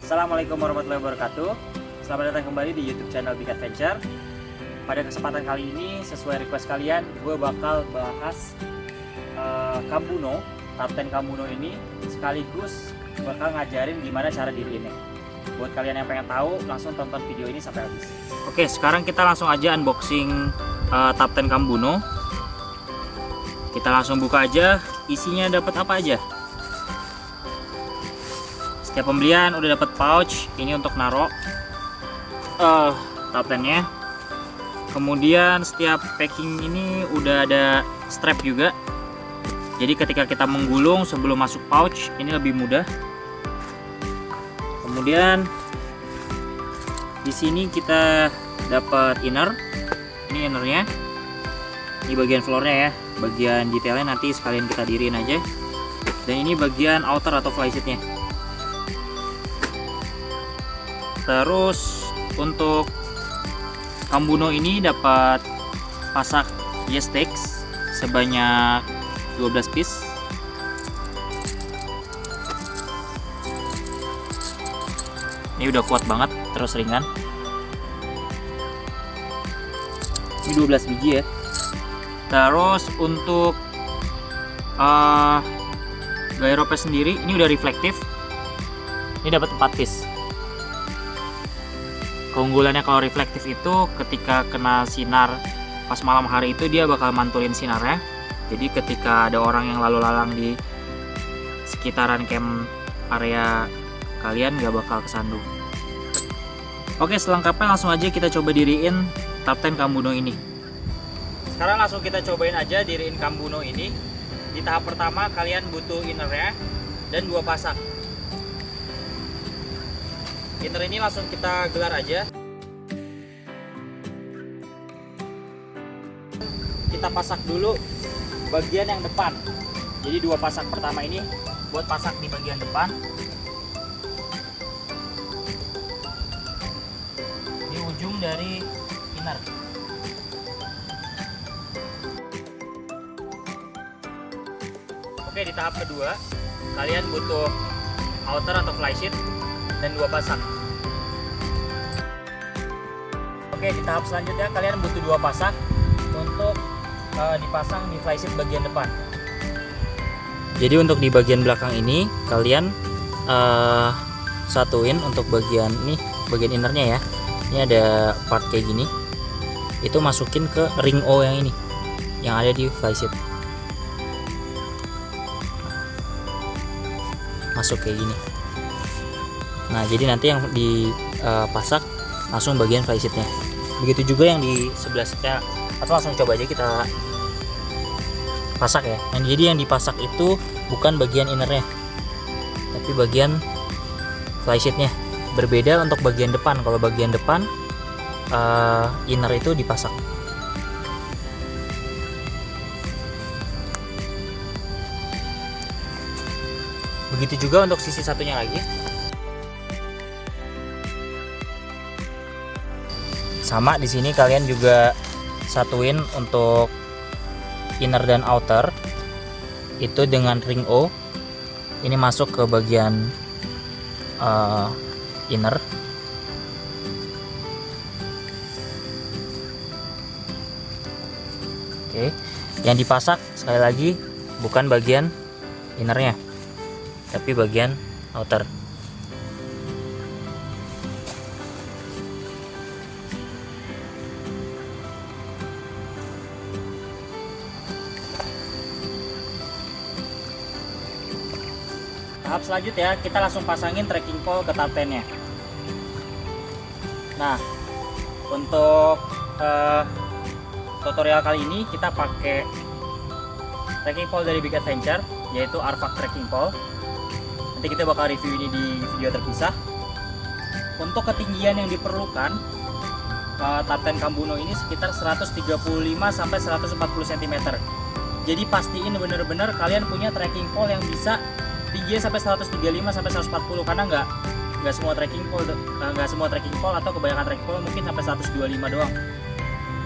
Assalamualaikum warahmatullahi wabarakatuh. Selamat datang kembali di YouTube channel Big Adventure. Pada kesempatan kali ini, sesuai request kalian, gue bakal bahas Kambuno, Tapten Kambuno ini, sekaligus bakal ngajarin gimana cara diriinnya. Buat kalian yang pengen tahu, langsung tonton video ini sampai habis. Oke, sekarang kita langsung aja unboxing Tapten Kambuno. Kita langsung buka aja, isinya dapat apa aja. Setiap pembelian udah dapat pouch, ini untuk naro Taptennya. Kemudian setiap packing ini udah ada strap juga. Jadi ketika kita menggulung sebelum masuk pouch, ini lebih mudah. Kemudian di sini kita dapat inner. Ini innernya. Ini bagian floornya ya. Bagian detailnya nanti sekalian kita diriin aja. Dan ini bagian outer atau flysheetnya. Terus untuk Kambuno ini dapat pasak Y-Stix sebanyak 12 piece. Ini udah kuat banget, terus ringan. Ini 12 biji ya. Terus untuk gaya rope sendiri ini udah reflektif. Ini dapat 4 piece. Keunggulannya kalau reflektif itu ketika kena sinar pas malam hari itu dia bakal mantulin sinarnya. Jadi ketika ada orang yang lalu lalang di sekitaran camp area kalian gak bakal kesandung. Oke, selengkapnya langsung aja kita coba diriin Tapten Kambuno ini. Sekarang langsung kita cobain aja diriin Kambuno ini. Di tahap pertama kalian butuh innernya dan 2 pasak. Inner ini langsung kita gelar aja. Kita pasak dulu bagian yang depan. Jadi 2 pasak pertama ini buat pasak di bagian depan. Di ujung dari inner. Oke, di tahap kedua kalian butuh outer atau flysheet dan 2 pasak. Oke, di tahap selanjutnya kalian butuh 2 pasak untuk dipasang di flysheet bagian depan. Jadi untuk di bagian belakang ini kalian satuin untuk bagian ini, bagian innernya ya. Ini ada part kayak gini. Itu masukin ke ring O yang ini, yang ada di flysheet. Masuk kayak gini. Nah, jadi nanti yang dipasak langsung bagian flysheetnya. Begitu juga yang di sebelah ya, atau langsung coba aja kita pasak ya. Jadi yang dipasak itu bukan bagian innernya, tapi bagian flysheetnya. Berbeda untuk bagian depan. Kalau bagian depan inner itu dipasak. Begitu juga untuk sisi satunya lagi. Sama di sini kalian juga satuin untuk inner dan outer itu dengan ring O. Ini masuk ke bagian inner. Oke, yang dipasak sekali lagi bukan bagian innernya, tapi bagian outer. Tahap selanjutnya kita langsung pasangin trekking pole ke taptennya. Nah, untuk tutorial kali ini kita pakai trekking pole dari Big Adventure, yaitu Arfak trekking pole. Nanti kita bakal review ini di video terpisah. Untuk ketinggian yang diperlukan Tapten Kambuno ini sekitar 135 sampai 140 cm. Jadi pastiin bener-bener kalian punya trekking pole yang bisa tingginya sampai 135 sampai 140, karena nggak semua trekking pole atau kebanyakan trekking pole mungkin sampai 125 doang.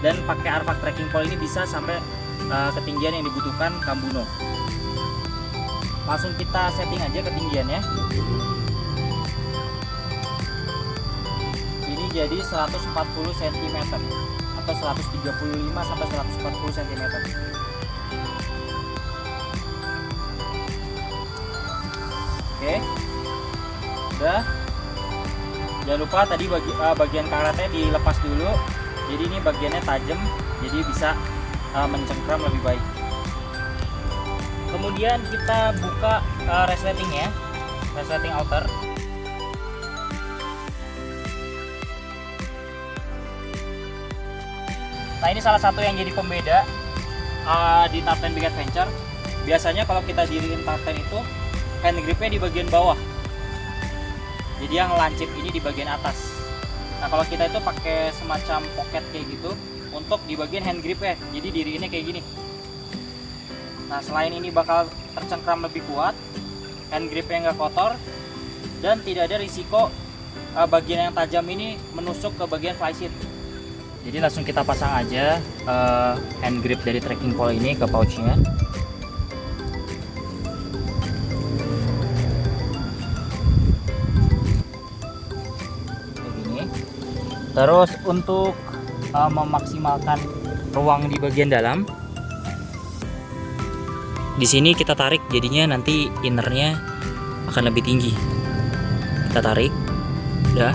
Dan pakai Arfak trekking pole ini bisa sampai ketinggian yang dibutuhkan Kambuno. Langsung kita setting aja ketinggiannya. menjadi 140 cm atau 135 sampai 140 cm. Oke, udah. Jangan lupa tadi bagian karetnya dilepas dulu. Jadi ini bagiannya tajam, jadi bisa mencengkram lebih baik. Kemudian kita buka resletingnya, resleting outer. Nah, ini salah satu yang jadi pembeda di Tartan Big Adventure. Biasanya kalau kita diriin Tartan itu hand gripnya di bagian bawah, jadi yang lancip ini di bagian atas. Nah, kalau kita itu pakai semacam pocket kayak gitu untuk di bagian hand gripnya, jadi diriinnya kayak gini. Nah, selain ini bakal tercengkram lebih kuat, hand gripnya nggak kotor, dan tidak ada risiko bagian yang tajam ini menusuk ke bagian flysheet. Jadi langsung kita pasang aja hand grip dari trekking pole ini ke pouchnya. Kayak gini. Terus untuk memaksimalkan ruang di bagian dalam, di sini kita tarik, jadinya nanti innernya akan lebih tinggi. Kita tarik, udah.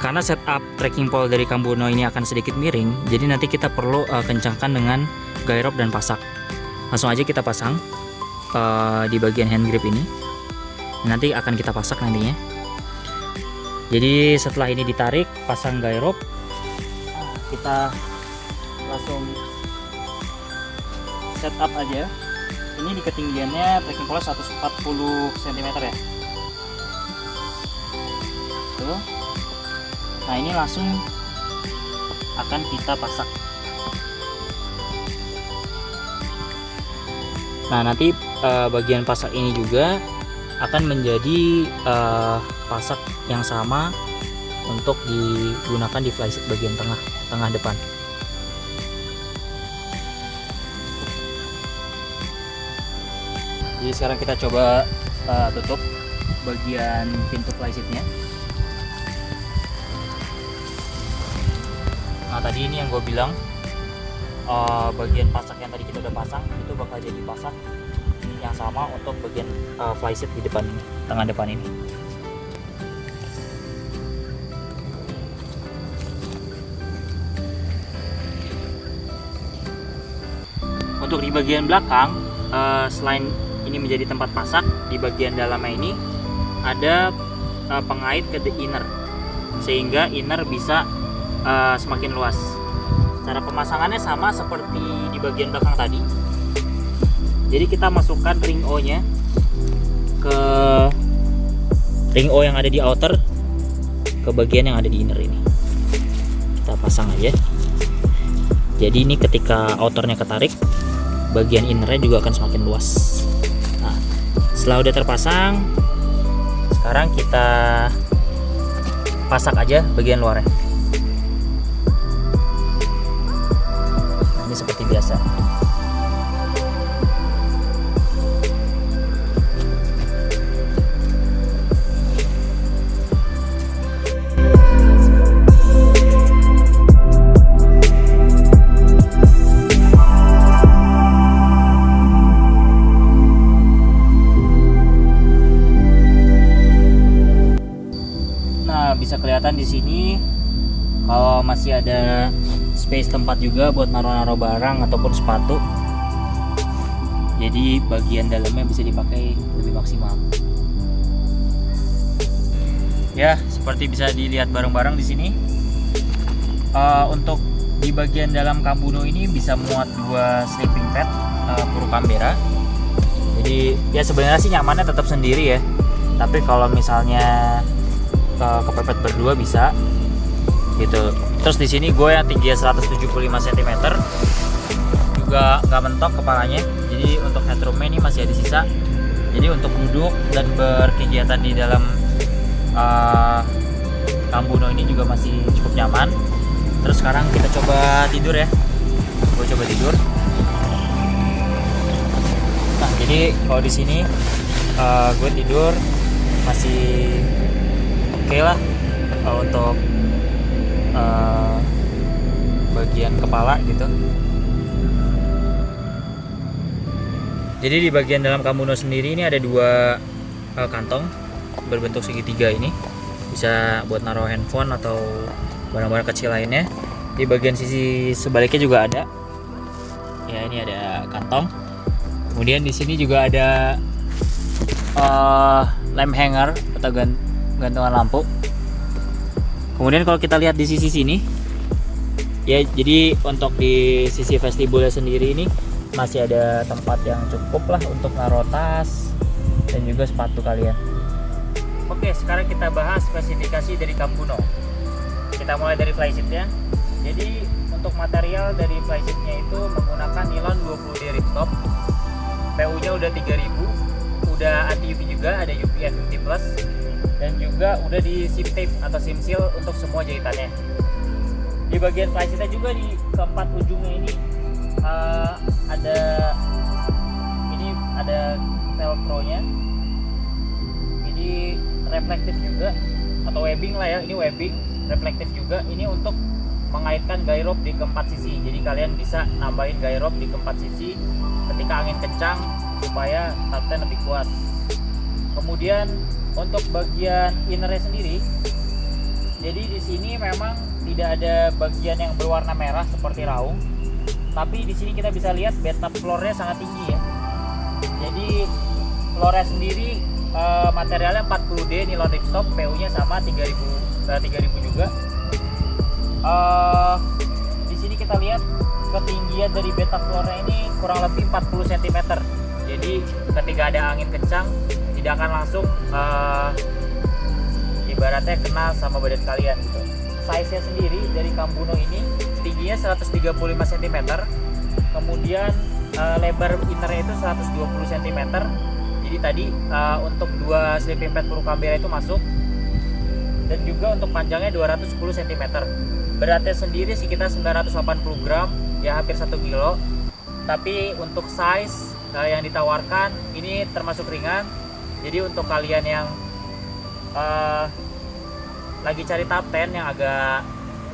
Karena setup trekking pole dari Kambono ini akan sedikit miring, jadi nanti kita perlu kencangkan dengan guy rope dan pasak. Langsung aja kita pasang di bagian hand grip ini. Nanti akan kita pasak nantinya. Jadi setelah ini ditarik, pasang guy rope, kita langsung setup aja. Ini di ketinggiannya trekking pole 140 cm ya. Tuh. Nah, ini langsung akan kita pasak. Nah, nanti bagian pasak ini juga akan menjadi pasak yang sama untuk digunakan di flysheet bagian tengah depan. Jadi sekarang kita coba tutup bagian pintu flysheetnya. Nah, tadi ini yang gue bilang bagian pasak yang tadi kita udah pasang itu bakal jadi pasak yang sama untuk bagian flysheet di depan ini, tengah depan ini. Untuk di bagian belakang, selain ini menjadi tempat pasak, di bagian dalamnya ini ada pengait ke the inner, sehingga inner bisa semakin luas. Cara pemasangannya sama seperti di bagian belakang tadi. Jadi kita masukkan ring O nya ke ring O yang ada di outer ke bagian yang ada di inner ini. Kita pasang aja. Jadi ini ketika outernya ketarik, bagian innernya juga akan semakin luas. Nah, setelah udah terpasang, sekarang kita pasak aja bagian luarnya. Ini seperti biasa. Nah, bisa kelihatan di sini kalau masih ada space tempat juga buat naruh-naruh barang ataupun sepatu. Jadi bagian dalamnya bisa dipakai lebih maksimal. Ya, seperti bisa dilihat barang-barang di sini. Untuk di bagian dalam Kambono ini bisa muat 2 sleeping pad Puro Canberra. Jadi ya sebenarnya sih nyamannya tetap sendiri ya. Tapi kalau misalnya kepepet berdua bisa gitu. Terus di sini gue yang tinggi 175 cm juga nggak mentok kepalanya. Jadi untuk headroomnya ini masih ada sisa. Jadi untuk duduk dan berkegiatan di dalam Kambono ini juga masih cukup nyaman. Terus sekarang kita coba tidur ya. Gue coba tidur. Nah, jadi kalau di sini gue tidur masih oke lah untuk bagian kepala gitu. Jadi di bagian dalam Kambuno sendiri ini ada dua kantong berbentuk segitiga ini, bisa buat naruh handphone atau barang-barang kecil lainnya. Di bagian sisi sebaliknya juga ada. Ya, ini ada kantong. Kemudian di sini juga ada lamp hanger atau gantungan lampu. Kemudian kalau kita lihat di sisi sini, ya jadi untuk di sisi vestibule sendiri ini masih ada tempat yang cukup lah untuk naruh tas dan juga sepatu kalian. Oke, sekarang kita bahas spesifikasi dari Kambuno. Kita mulai dari flysheetnya. Jadi untuk material dari flysheetnya itu menggunakan nilon 20D ripstop. PU-nya udah 3000, udah anti UV juga, ada UPF 50+, dan juga udah di sim tape atau sim seal untuk semua jahitannya. Di bagian flysheetnya juga di keempat ujungnya ini ada velcro-nya. Jadi reflektif juga atau webbing lah ya, ini webbing reflektif juga. Ini untuk mengaitkan guy rope di keempat sisi, jadi kalian bisa nambahin guy rope di keempat sisi ketika angin kencang supaya tartan lebih kuat. Kemudian untuk bagian innernya sendiri, jadi di sini memang tidak ada bagian yang berwarna merah seperti raung, tapi di sini kita bisa lihat bathtub floornya sangat tinggi ya. Jadi floornya sendiri materialnya 40D nilon ripstop, PU-nya sama 3000 juga. Di sini kita lihat ketinggian dari bathtub floornya ini kurang lebih 40 cm. Jadi ketika ada angin kencang tidak akan langsung ibaratnya kena sama badan kalian gitu. Size-nya sendiri dari Kambuno ini tingginya 135 cm, kemudian lebar innernya itu 120 cm. Jadi tadi untuk dua sleeping pad peluru kamera itu masuk, dan juga untuk panjangnya 210 cm. Beratnya sendiri sekitar 980 gram, ya hampir 1 kilo. Tapi untuk size yang ditawarkan ini termasuk ringan. Jadi untuk kalian yang lagi cari tartan yang agak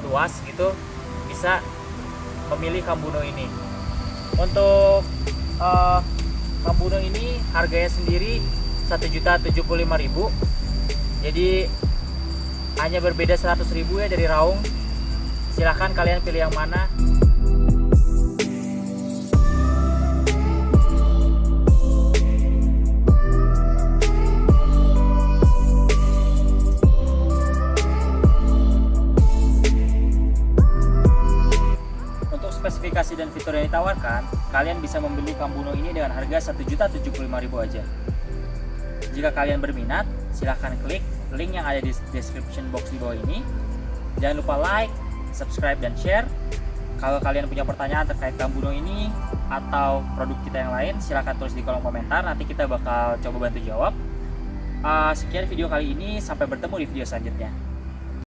luas gitu, bisa memilih Kambuno ini. Untuk Kambuno ini harganya sendiri 1.075.000. Jadi hanya berbeda 100.000 ya dari raung. Silahkan kalian pilih yang mana. Untuk spesifikasi dan fitur yang ditawarkan, kalian bisa membeli Kambuno ini dengan harga 1.075.000 aja. Jika kalian berminat, silahkan klik link yang ada di description box di bawah ini. Jangan lupa like, subscribe, dan share. Kalau kalian punya pertanyaan terkait Kambuno ini atau produk kita yang lain, silahkan tulis di kolom komentar. Nanti kita bakal coba bantu jawab. Sekian video kali ini, sampai bertemu di video selanjutnya.